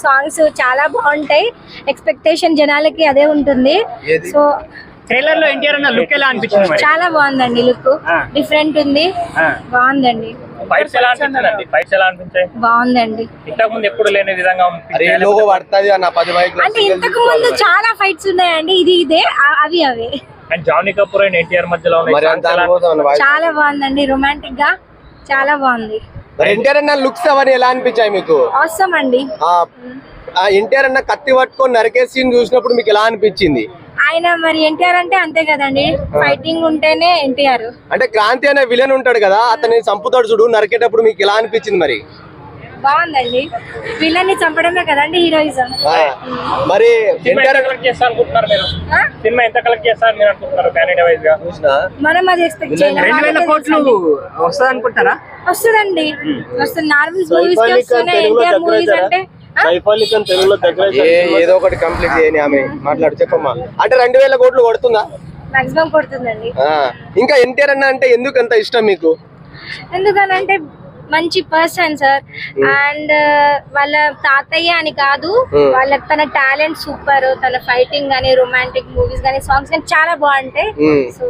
Songs చాలా బాగుంటాయి. Expectation జనాలకి అదే ఉంటుంది. సో ట్రైలర్ లో ఎన్టీఆర్ అన్న లుక్ ఎలా అనిపించింది మరి? చాలా బాగుందండి. లుక్ డిఫరెంట్ ఉంది. బాగుందండి. ఫైట్స్ ఎలా అనిపించిందండి? ఫైట్స్ ఎలా అనిపించాయి? బాగుందండి. ఇంతకు ముందు ఎప్పుడు లేని విధంగా అంటే ఇంతకు ముందు చాలా ఫైట్స్ ఉన్నాయండి. ఇదే అవి అవే. And Johnny Kapoor and NTR మధ్యలో చాలా బాగుందండి. రొమాంటిక్ గా చాలా బాగుంది. ఎన్టీఆర్ అన్న లుక్స్ అవన్నీ ఎలా అనిపించాయి మీకు? అవసరం అండి. ఎన్టీఆర్ అన్న కత్తి పట్టుకొని నరికే సీన్ చూసినప్పుడు మీకు ఎలా అనిపించింది? ఆయన మరి ఎన్టీఆర్ అంటే అంతే కదండి. ఫైటింగ్ ఉంటేనే ఎన్టీఆర్. అంటే క్రాంతి అనే విలన్ ఉంటాడు కదా, అతన్ని చంపుతాడు చూడు, నరికేటప్పుడు మీకు ఎలా అనిపించింది మరి? బాగుందండి. విలన్ ని చంపడమే కదండి హీరోయిజం. మరి సినిమా ఎంత కలెక్ట్ చేస్తారు మీరు అనుకుంటున్నారు? ప్యాన్ వైజ్ గా మనం అది ఎక్స్పెక్ట్ చేయలేం. 2000 కోట్లు వస్తుంది అనుకుంటారా? వస్తుందండి. వస్తుంది. నార్మల్ మూవీస్ కి వస్తున్నాయి. ఎన్టీఆర్ మూవీస్ అంటే ఏదో ఒకటి కంప్లీట్ చేయని ఆమె మాట్లాడు చెప్పమ్మా. అంటే 2000 కోట్లు కొడుతుందా? మాక్సిమం కొడుతుందండి. ఇంకా ఎన్టీఆర్ అన్న అంటే ఎందుకు అంత ఇష్టం మీకు? ఎందుకనంటే మంచి పర్సన్ సార్. అండ్ వాళ్ళ తాతయ్య అని కాదు, వాళ్ళ తన టాలెంట్ సూపర్. తన ఫైటింగ్ గానీ, రొమాంటిక్ మూవీస్ గానీ, సాంగ్స్ గానీ చాలా బాగుంటాయి. సో